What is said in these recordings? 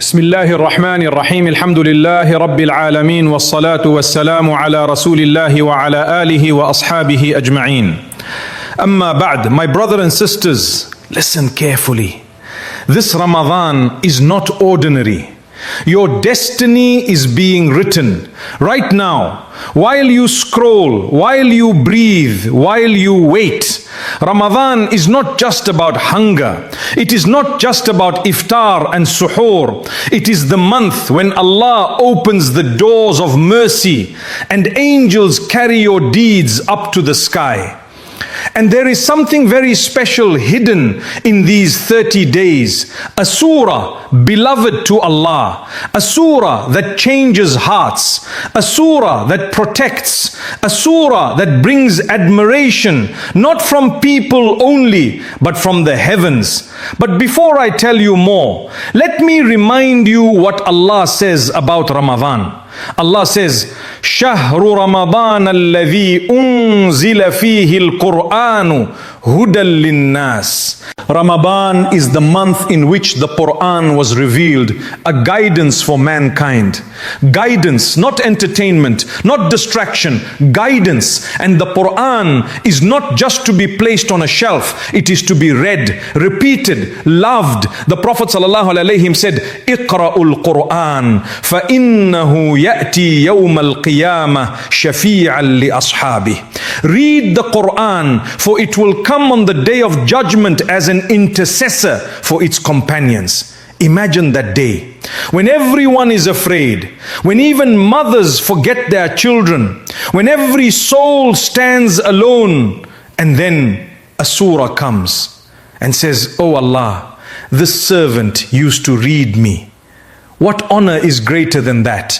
بسم الله الرحمن الرحيم الحمد لله رب العالمين والصلاة والسلام على رسول الله وعلى آله وأصحابه أجمعين. أما بعد, my brothers and sisters, listen carefully. This Ramadan is not ordinary. Your destiny is being written right now. While you scroll, while you breathe, while you wait. Ramadan is not just about hunger. It is not just about iftar and suhoor. It is the month when Allah opens the doors of mercy and angels carry your deeds up to the sky. And there is something very special hidden in these 30 days. A surah beloved to Allah. A surah that changes hearts. A surah that protects. A surah that brings admiration, not from people only, but from the heavens. But before I tell you more, let me remind you what Allah says about Ramadan. Allah says, شهر رمضان الذي أنزل فيه القرآن هدى للناس. Ramadan is the month in which the Quran was revealed, a guidance for mankind. Guidance, not entertainment, not distraction, guidance. And the Quran is not just to be placed on a shelf, it is to be read, repeated, loved. The Prophet ﷺ said, اقرأوا القرآن فإنه يأتي يوم القيامة شفيعا لأصحابه. Read the Quran, for it will come on the day of judgment as an intercessor for its companions. Imagine that day when everyone is afraid, when even mothers forget their children, when every soul stands alone, and then a surah comes and says, "Oh Allah, this servant used to read me." What honor is greater than that?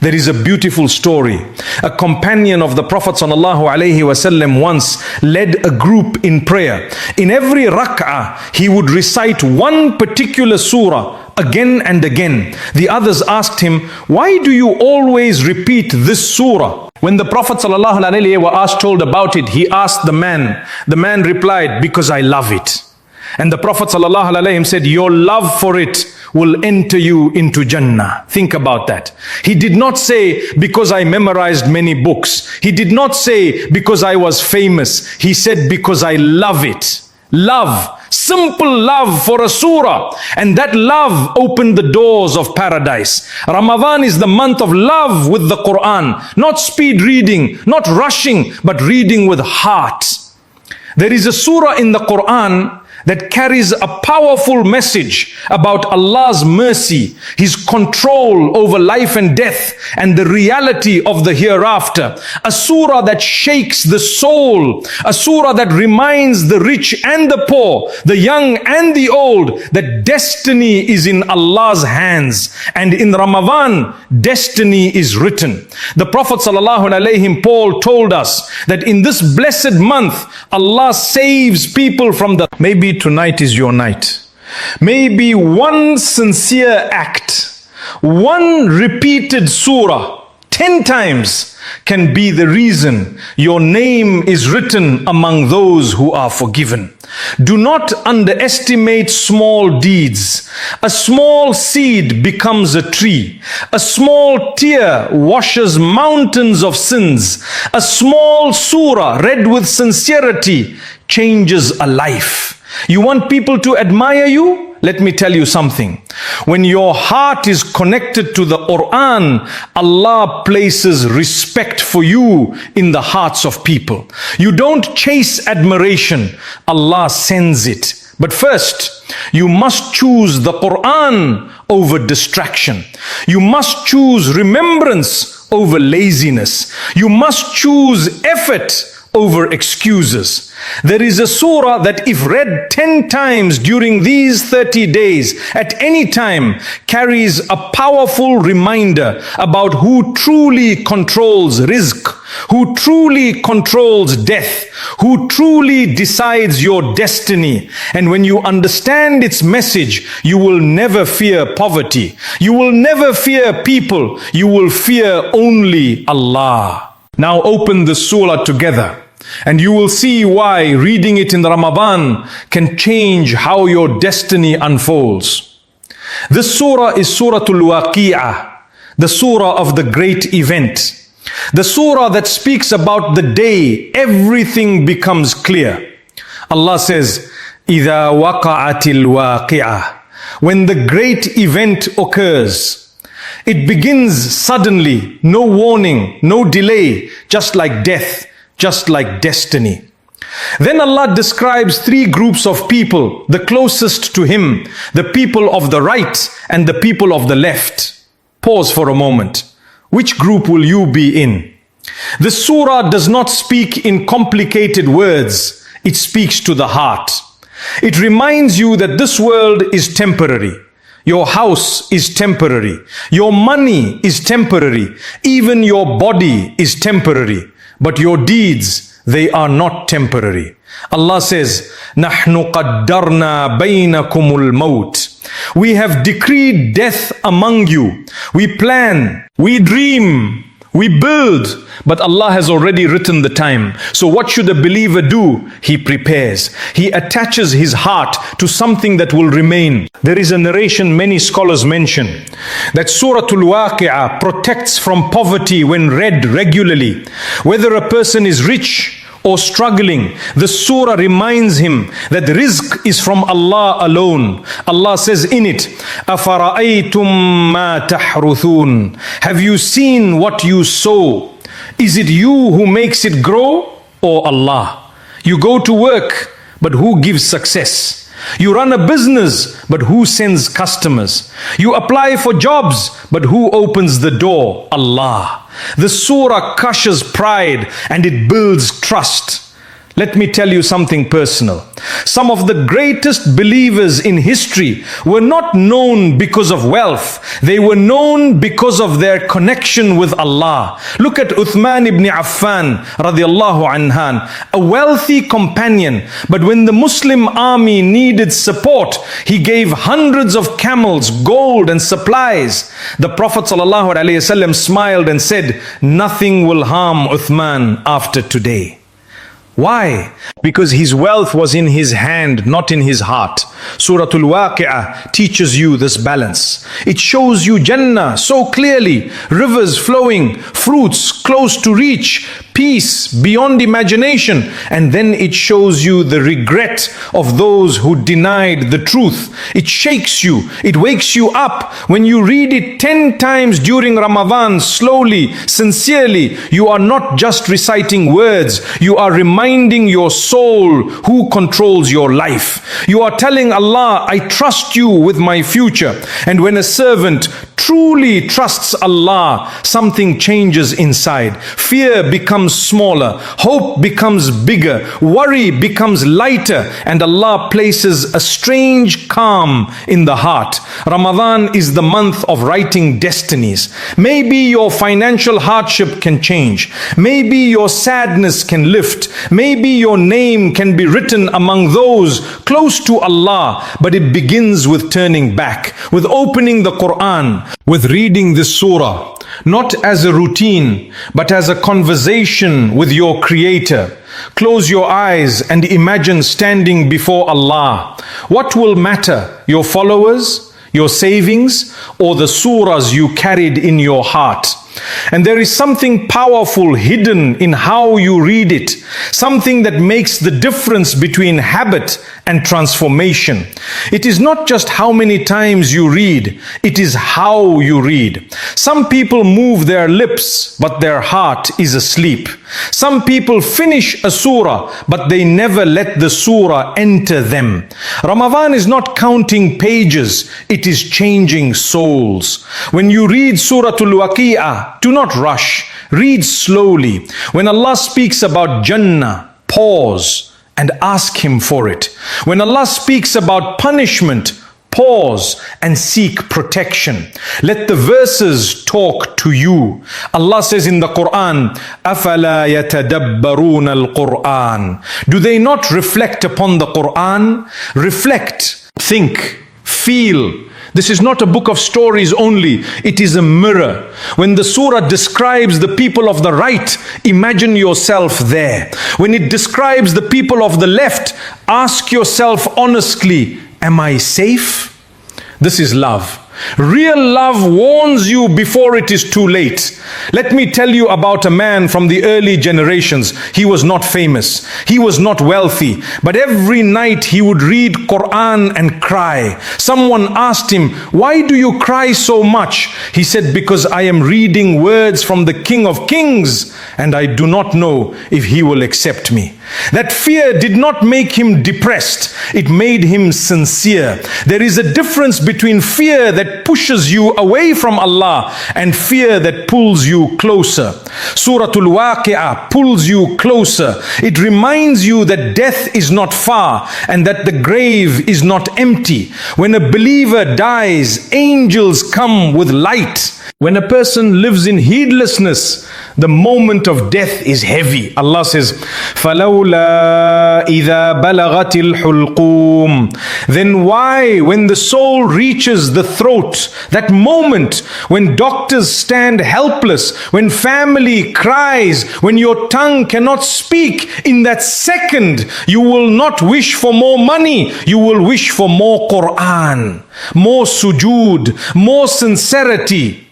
There is a beautiful story. A companion of the Prophet ﷺ once led a group in prayer. In every rak'ah, he would recite one particular surah again and again. The others asked him, "Why do you always repeat this surah?" When the Prophet ﷺ was told about it, he asked the man. The man replied, "Because I love it." And the Prophet ﷺ said, "Your love for it will enter you into Jannah." Think about that. He did not say, "Because I memorized many books." He did not say, "Because I was famous." He said, "Because I love it." Love, simple love for a surah. And that love opened the doors of paradise. Ramadan is the month of love with the Quran. Not speed reading, not rushing, but reading with heart. There is a surah in the Quran that carries a powerful message about Allah's mercy, His control over life and death, and the reality of the hereafter. A surah that shakes the soul. A surah that reminds the rich and the poor, the young and the old, that destiny is in Allah's hands. And in Ramadan, destiny is written. The Prophet ﷺ, Paul, told us that in this blessed month, Allah saves people from the... Maybe tonight is your night. Maybe one sincere act, one repeated surah 10 times can be the reason your name is written among those who are forgiven. Do not underestimate small deeds. A small seed becomes a tree. A small tear washes mountains of sins. A small surah read with sincerity changes a life. You want people to admire you? Let me tell you something. When your heart is connected to the Quran, Allah places respect for you in the hearts of people. You don't chase admiration, Allah sends it. But first, you must choose the Quran over distraction. You must choose remembrance over laziness. You must choose effort over excuses. There is a surah that if read 10 times during these 30 days, at any time, carries a powerful reminder about who truly controls rizq, who truly controls death, who truly decides your destiny. And when you understand its message, you will never fear poverty. You will never fear people. You will fear only Allah. Now open the surah together, and you will see why reading it in Ramadan can change how your destiny unfolds. This surah is Suratul Waqi'ah, the surah of the great event. The surah that speaks about the day everything becomes clear. Allah says, إِذَا وَقَعَتِ الْوَاقِعَةِ. When the great event occurs, it begins suddenly, no warning, no delay, just like death, just like destiny. Then Allah describes three groups of people, the closest to Him, the people of the right and the people of the left. Pause for a moment. Which group will you be in? The surah does not speak in complicated words. It speaks to the heart. It reminds you that this world is temporary. Your house is temporary. Your money is temporary. Even your body is temporary. But your deeds, they are not temporary. Allah says, نَحْنُ قَدَّرْنَا بَيْنَكُمُ الْمَوْتِ. We have decreed death among you. We plan, we dream, we build, but Allah has already written the time. So what should a believer do? He prepares. He attaches his heart to something that will remain. There is a narration many scholars mention that Suratul Waqi'ah protects from poverty when read regularly. Whether a person is rich or struggling, the surah reminds him that rizq is from Allah alone. Allah says in it, أَفَرَأَيْتُم مَّا تَحْرُثُونَ. Have you seen what you sow? Is it you who makes it grow or Allah? You go to work, but who gives success? You run a business, but who sends customers? You apply for jobs, but who opens the door? Allah. The surah crushes pride and it builds trust. Let me tell you something personal. Some of the greatest believers in history were not known because of wealth. They were known because of their connection with Allah. Look at Uthman ibn Affan radiallahu anhan, a wealthy companion. But when the Muslim army needed support, he gave hundreds of camels, gold and supplies. The Prophet sallallahu alaihi wasallam smiled and said, nothing will harm Uthman after today. Why? Because his wealth was in his hand, not in his heart. Suratul Waqi'ah teaches you this balance. It shows you Jannah so clearly, rivers flowing, fruits close to reach, peace beyond imagination, and then it shows you the regret of those who denied the truth. It shakes you, it wakes you up. When you read it 10 times during Ramadan, slowly, sincerely, you are not just reciting words, you are reminding your soul who controls your life. You are telling Allah, I trust you with my future. And when a servant truly trusts Allah, something changes inside. Fear becomes smaller, hope becomes bigger, worry becomes lighter, and Allah places a strange calm in the heart. Ramadan is the month of writing destinies. Maybe your financial hardship can change. Maybe your sadness can lift. Maybe your name can be written among those close to Allah. But it begins with turning back, with opening the Quran, with reading this surah, not as a routine, but as a conversation with your Creator. Close your eyes and imagine standing before Allah. What will matter? Your followers, your savings, or the surahs you carried in your heart? And there is something powerful hidden in how you read it, something that makes the difference between habit and transformation. It is not just how many times you read, it is how you read. Some people move their lips, but their heart is asleep. Some people finish a surah, but they never let the surah enter them. Ramadan is not counting pages, it is changing souls. When you read Suratul Waqi'ah, do not rush, read slowly. When Allah speaks about Jannah, pause and ask Him for it. When Allah speaks about punishment, pause and seek protection. Let the verses talk to you. Allah says in the Quran, أَفَلَا يَتَدَبَّرُونَ الْقُرْآنِ. Do they not reflect upon the Quran? Reflect, think, feel. This is not a book of stories only, it is a mirror. When the surah describes the people of the right, imagine yourself there. When it describes the people of the left, ask yourself honestly, am I safe? This is love. Real love warns you before it is too late. Let me tell you about a man from the early generations. He was not famous. He was not wealthy. But every night he would read Quran and cry. Someone asked him, "Why do you cry so much?" He said, "Because I am reading words from the King of Kings and I do not know if he will accept me." That fear did not make him depressed. It made him sincere. There is a difference between fear that pushes you away from Allah and fear that pulls you closer. Surah Al-Waqi'ah pulls you closer. It reminds you that death is not far and that the grave is not empty. When a believer dies, angels come with light. When a person lives in heedlessness, the moment of death is heavy. Allah says, فَلَوْلَا إِذَا بَلَغَتِ الْحُلْقُومِ. Then why, when the soul reaches the throat, that moment when doctors stand helpless, when family cries, when your tongue cannot speak, in that second, you will not wish for more money, you will wish for more Quran, more sujood, more sincerity.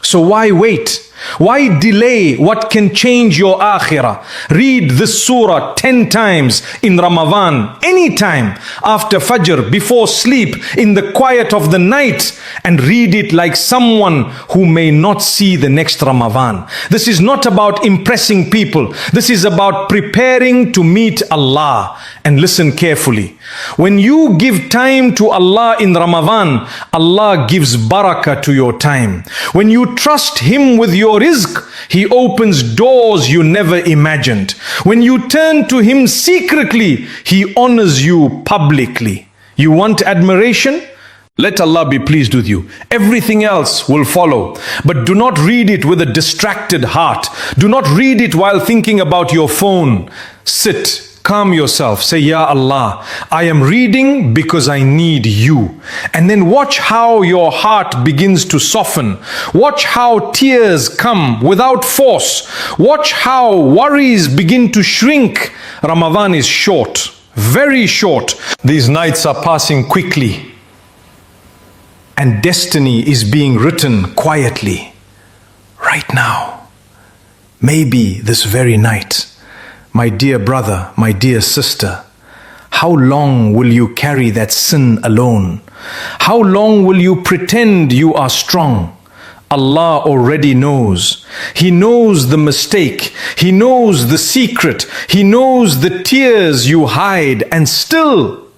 So why wait? Why delay what can change your akhirah? Read this surah 10 times in Ramadan, anytime, after Fajr, before sleep, in the quiet of the night, and read it like someone who may not see the next Ramadan. This is not about impressing people. This is about preparing to meet Allah. And listen carefully. When you give time to Allah in Ramadan, Allah gives barakah to your time. When you trust Him with your rizq, He opens doors you never imagined. When you turn to Him secretly, He honors you publicly. You want admiration? Let Allah be pleased with you. Everything else will follow. But do not read it with a distracted heart. Do not read it while thinking about your phone. Sit. Calm yourself. Say, Ya Allah, I am reading because I need you. And then watch how your heart begins to soften. Watch how tears come without force. Watch how worries begin to shrink. Ramadan is short, very short. These nights are passing quickly. And destiny is being written quietly. Right now. Maybe this very night. My dear brother, my dear sister, how long will you carry that sin alone? How long will you pretend you are strong? Allah already knows. He knows the mistake. He knows the secret. He knows the tears you hide, and still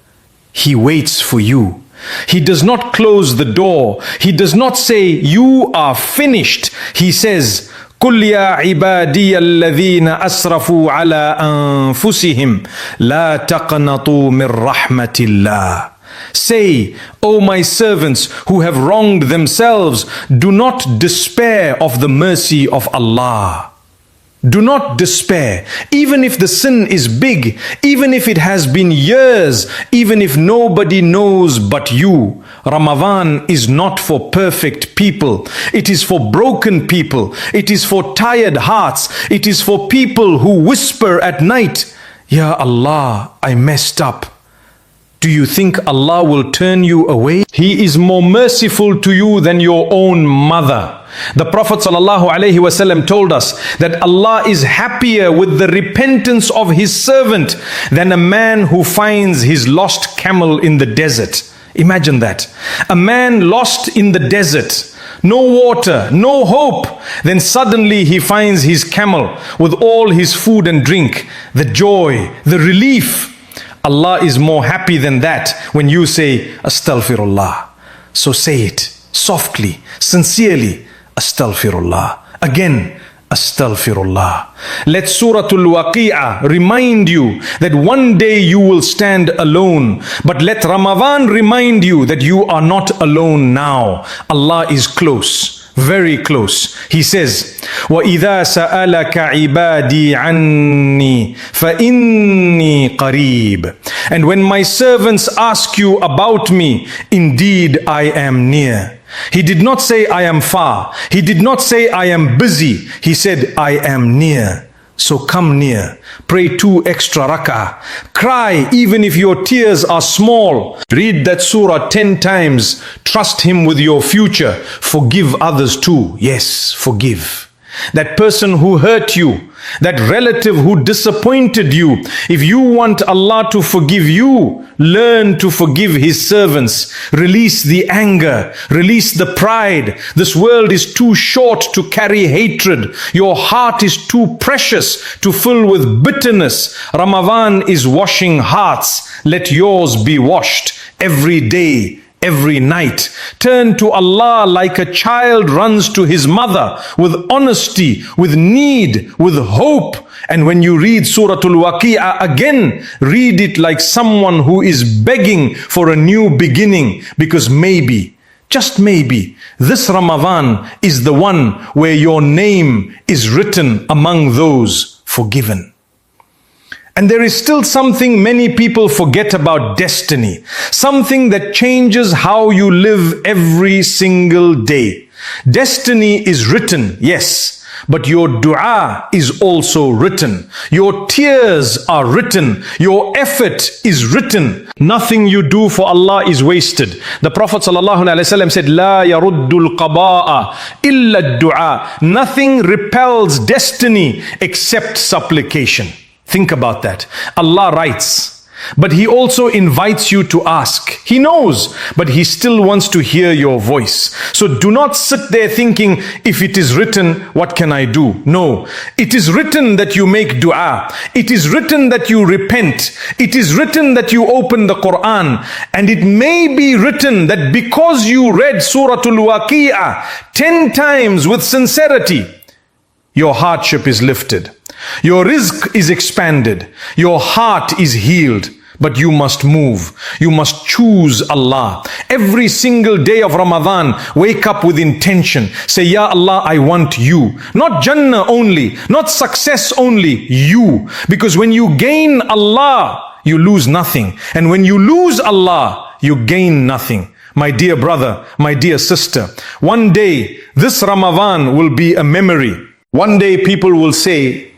He waits for you. He does not close the door. He does not say, you are finished. He says, قل يا عبادي الذين أسرفوا على أنفسهم لا تقنطوا من رحمة الله. Say, O my servants who have wronged themselves, do not despair of the mercy of Allah. Do not despair, even if the sin is big, even if it has been years, even if nobody knows but you. Ramadan is not for perfect people. It is for broken people. It is for tired hearts. It is for people who whisper at night, Ya Allah, I messed up. Do you think Allah will turn you away? He is more merciful to you than your own mother. The Prophet ﷺ told us that Allah is happier with the repentance of His servant than a man who finds his lost camel in the desert. Imagine that. A man lost in the desert, no water, no hope. Then suddenly he finds his camel with all his food and drink, the joy, the relief. Allah is more happy than that when you say, Astaghfirullah. So say it softly, sincerely, Astaghfirullah. Again, Astaghfirullah. Let Surah Al-Waqi'ah remind you that one day you will stand alone. But let Ramadan remind you that you are not alone now. Allah is close. Very close. He says, وَإِذَا سَأَلَكَ عِبَادِي عَنِّي فَإِنِّي قَرِيبٌ. And when my servants ask you about me, indeed I am near. He did not say I am far. He did not say I am busy. He said I am near. So come near, pray 2 extra rak'ah, cry even if your tears are small. Read that surah 10 times, trust Him with your future, forgive others too. Yes, forgive. That person who hurt you, that relative who disappointed you, if you want Allah to forgive you, learn to forgive His servants. Release the anger, release the pride. This world is too short to carry hatred. Your heart is too precious to fill with bitterness. Ramadan is washing hearts. Let yours be washed every day, every night. Turn to Allah like a child runs to his mother, with honesty, with need, with hope. And when you read Surah Al-Waqi'ah again, read it like someone who is begging for a new beginning, because maybe, just maybe, this Ramadan is the one where your name is written among those forgiven. And there is still something many people forget about destiny, something that changes how you live every single day. Destiny is written, yes, but your dua is also written. Your tears are written. Your effort is written. Nothing you do for Allah is wasted. The Prophet ﷺ said, "La yaruddul qaba'a illa dua." Nothing repels destiny except supplication. Think about that. Allah writes, but He also invites you to ask. He knows, but He still wants to hear your voice. So do not sit there thinking, if it is written, what can I do? No, it is written that you make dua. It is written that you repent. It is written that you open the Quran. And it may be written that because you read Surah Al-Waqi'ah 10 times with sincerity, your hardship is lifted. Your rizq is expanded. Your heart is healed. But you must move. You must choose Allah. Every single day of Ramadan, wake up with intention. Say, Ya Allah, I want you. Not Jannah only, not success only, you. Because when you gain Allah, you lose nothing. And when you lose Allah, you gain nothing. My dear brother, my dear sister, one day this Ramadan will be a memory. One day people will say,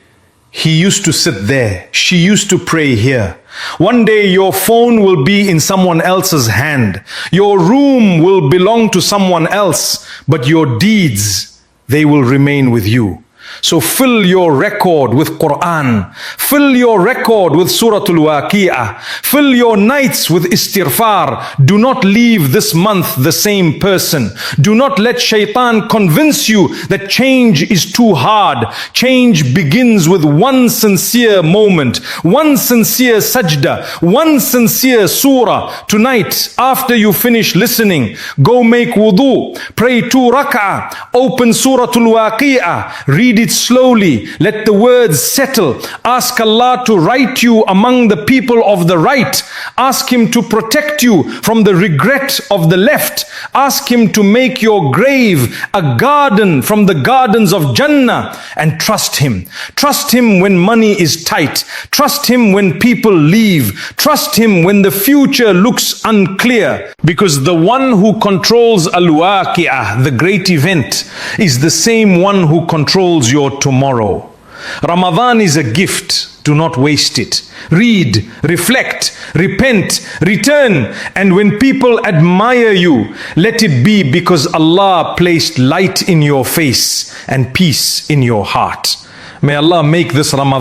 he used to sit there, she used to pray here. One day your phone will be in someone else's hand. Your room will belong to someone else, but your deeds, they will remain with you. So fill your record with Quran. Fill your record with Surah Al-Waqi'ah. Fill your nights with istighfar. Do not leave this month the same person. Do not let shaitan convince you that change is too hard. Change begins with one sincere moment, one sincere sajda, one sincere surah. Tonight, after you finish listening, go make wudu, pray 2 rak'ah, open Surah Al-Waqi'ah, read it slowly, let the words settle. Ask Allah to write you among the people of the right. Ask Him to protect you from the regret of the left. Ask Him to make your grave a garden from the gardens of Jannah, and trust Him. Trust Him when money is tight. Trust Him when people leave. Trust Him when the future looks unclear, because the one who controls Al-Waqi'ah, the great event, is the same one who controls your tomorrow. Ramadan is a gift. Do not waste it. Read, reflect, repent, return. And when people admire you, let it be because Allah placed light in your face and peace in your heart. May Allah make this Ramadan